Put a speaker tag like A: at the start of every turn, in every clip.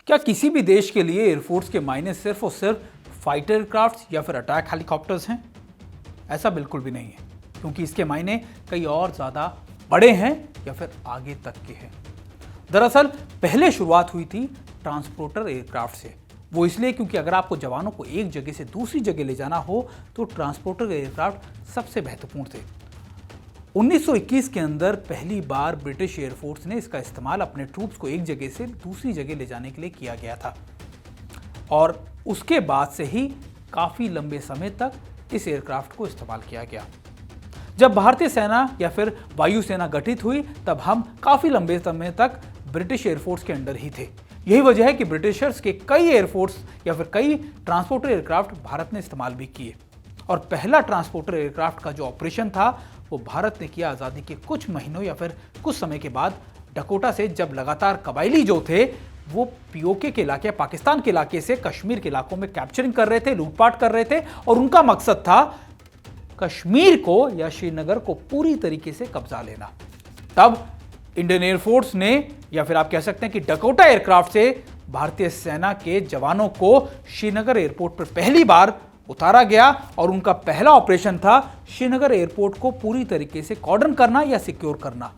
A: क्या किसी भी देश के लिए एयरफोर्स के मायने सिर्फ और सिर्फ फाइटर एयरक्राफ्ट या फिर अटैक हेलीकॉप्टर्स हैं? ऐसा बिल्कुल भी नहीं है, क्योंकि इसके मायने कई और ज़्यादा बड़े हैं या फिर आगे तक के हैं। दरअसल पहले शुरुआत हुई थी ट्रांसपोर्टर एयरक्राफ्ट से। वो इसलिए क्योंकि अगर आपको जवानों को एक जगह से दूसरी जगह ले जाना हो तो ट्रांसपोर्टर एयरक्राफ्ट सबसे महत्वपूर्ण थे। 1921 के अंदर पहली बार ब्रिटिश एयरफोर्स ने इसका इस्तेमाल अपने ट्रूप्स को एक जगह से दूसरी जगह ले जाने के लिए किया गया था, और उसके बाद से ही काफ़ी लंबे समय तक इस एयरक्राफ्ट को इस्तेमाल किया गया। जब भारतीय सेना या फिर वायुसेना गठित हुई तब हम काफ़ी लंबे समय तक ब्रिटिश एयरफोर्स के अंडर ही थे। यही वजह है कि ब्रिटिशर्स के कई एयरफोर्स या फिर कई ट्रांसपोर्टर एयरक्राफ्ट भारत ने इस्तेमाल भी किए, और पहला ट्रांसपोर्टर एयरक्राफ्ट का जो ऑपरेशन था वो भारत ने किया आज़ादी के कुछ महीनों या फिर कुछ समय के बाद डकोटा से, जब लगातार कबायली जो थे वो पीओके के इलाके, पाकिस्तान के इलाके से कश्मीर के इलाकों में कैप्चरिंग कर रहे थे, लूटपाट कर रहे थे, और उनका मकसद था कश्मीर को या श्रीनगर को पूरी तरीके से कब्जा लेना। तब इंडियन एयरफोर्स ने, या फिर आप कह सकते हैं कि डकोटा एयरक्राफ्ट से भारतीय सेना के जवानों को श्रीनगर एयरपोर्ट पर पहली बार उतारा गया, और उनका पहला ऑपरेशन था श्रीनगर एयरपोर्ट को पूरी तरीके से कॉर्डन करना या सिक्योर करना।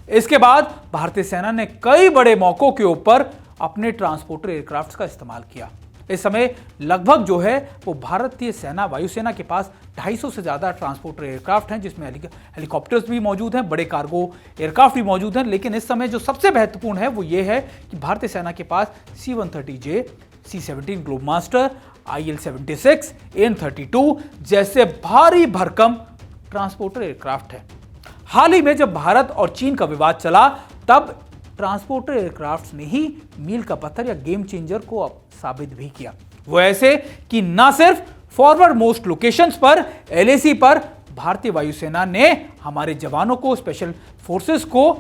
A: इसके बाद भारतीय सेना ने कई बड़े मौकों के ऊपर अपने ट्रांसपोर्टर एयरक्राफ्ट का इस्तेमाल किया। इस समय लगभग जो है वो भारतीय सेना, वायुसेना के पास 250 से ज़्यादा ट्रांसपोर्टर एयरक्राफ्ट हैं, जिसमें हेलीकॉप्टर्स भी मौजूद हैं, बड़े कार्गो एयरक्राफ्ट भी मौजूद हैं। लेकिन इस समय जो सबसे महत्वपूर्ण है वो ये है कि भारतीय सेना के पास C-130J, C-17 Globemaster, IL-76, AN-32 जैसे भारी भरकम ट्रांसपोर्टर एयरक्राफ्ट है। हाल ही में जब भारत और चीन का विवाद चला तब ट्रांसपोर्टर एयरक्राफ्ट ने ही मील का पत्थर या गेम चेंजर को अब साबित भी किया। वो ऐसे कि ना सिर्फ फॉरवर्ड मोस्ट लोकेशंस पर, LAC पर भारतीय वायुसेना ने हमारे जवानों को, स्पेशल फोर्सेस को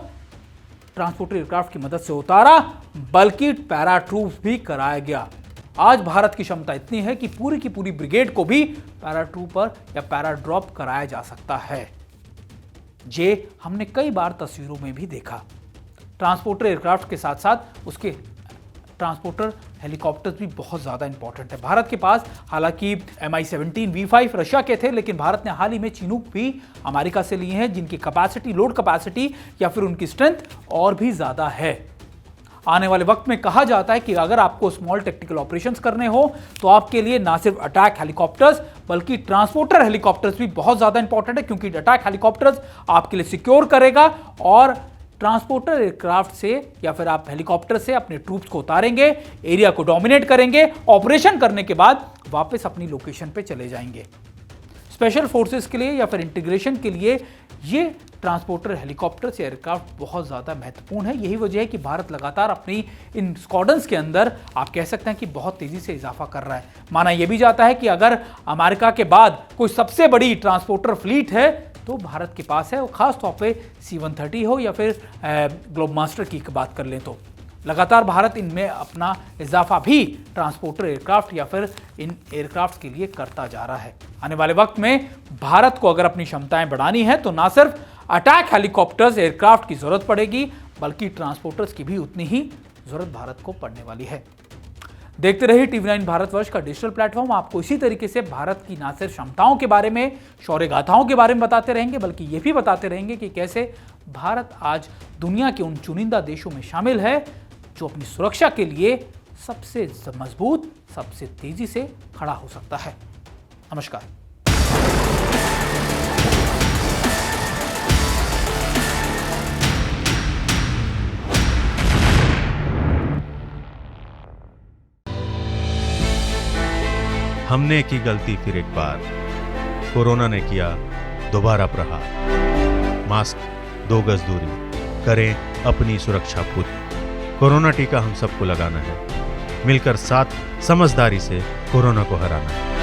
A: ट्रांसपोर्टर एयरक्राफ्ट की मदद से उतारा, बल्कि पैरा ट्रूप्स भी कराया गया। आज भारत की क्षमता इतनी है कि पूरी की पूरी ब्रिगेड को भी पैरा ट्रूपर या पैरा ड्रॉप कराया जा सकता है। ये हमने कई बार तस्वीरों में भी देखा। ट्रांसपोर्टर एयरक्राफ्ट के साथ साथ उसके ट्रांसपोर्टर हेलीकॉप्टर्स भी बहुत ज़्यादा इंपॉर्टेंट है। भारत के पास हालांकि Mi-17 V5 रशिया के थे, लेकिन भारत ने हाल ही में चिनूक भी अमेरिका से लिए हैं, जिनकी कैपेसिटी, लोड कैपेसिटी या फिर उनकी स्ट्रेंथ और भी ज़्यादा है। आने वाले वक्त में कहा जाता है कि अगर आपको स्मॉल टेक्टिकल ऑपरेशंस करने हो तो आपके लिए ना सिर्फ अटैक हेलीकॉप्टर्स बल्कि ट्रांसपोर्टर हेलीकॉप्टर्स भी बहुत ज़्यादा इंपॉर्टेंट है, क्योंकि अटैक हेलीकॉप्टर्स आपके लिए सिक्योर करेगा, और ट्रांसपोर्टर एयरक्राफ्ट से या फिर आप हेलीकॉप्टर से अपने ट्रूप्स को उतारेंगे, एरिया को डोमिनेट करेंगे, ऑपरेशन करने के बाद वापस अपनी लोकेशन पे चले जाएंगे। स्पेशल फोर्सेस के लिए या फिर इंटीग्रेशन के लिए ये ट्रांसपोर्टर हेलीकॉप्टर्स या एयरक्राफ्ट बहुत ज़्यादा महत्वपूर्ण है। यही वजह है कि भारत लगातार अपनी इन स्क्वाड्रंस के अंदर, आप कह सकते हैं कि बहुत तेज़ी से इजाफा कर रहा है। माना यह भी जाता है कि अगर अमेरिका के बाद कोई सबसे बड़ी ट्रांसपोर्टर फ्लीट है तो भारत के पास है, वो खास तौर पे C-130 हो या फिर ग्लोबमास्टर की बात कर लें तो लगातार भारत इनमें अपना इजाफा भी ट्रांसपोर्टर एयरक्राफ्ट या फिर इन एयरक्राफ्ट के लिए करता जा रहा है। आने वाले वक्त में भारत को अगर अपनी क्षमताएं बढ़ानी है तो ना सिर्फ अटैक हेलीकॉप्टर्स एयरक्राफ्ट की जरूरत पड़ेगी, बल्कि ट्रांसपोर्टर्स की भी उतनी ही जरूरत भारत को पड़ने वाली है। देखते रहिए TV9 भारतवर्ष का डिजिटल प्लेटफॉर्म। आपको इसी तरीके से भारत की ना सिर्फ क्षमताओं के बारे में, शौर्य गाथाओं के बारे में बताते रहेंगे, बल्कि ये भी बताते रहेंगे कि कैसे भारत आज दुनिया के उन चुनिंदा देशों में शामिल है जो अपनी सुरक्षा के लिए सबसे मजबूत, सबसे तेजी से खड़ा हो सकता है। नमस्कार।
B: हमने की गलती फिर एक बार, कोरोना ने किया दोबारा प्रहार। मास्क, 2 गज दूरी, करें अपनी सुरक्षा पूरी। कोरोना टीका हम सबको लगाना है, मिलकर साथ समझदारी से कोरोना को हराना है।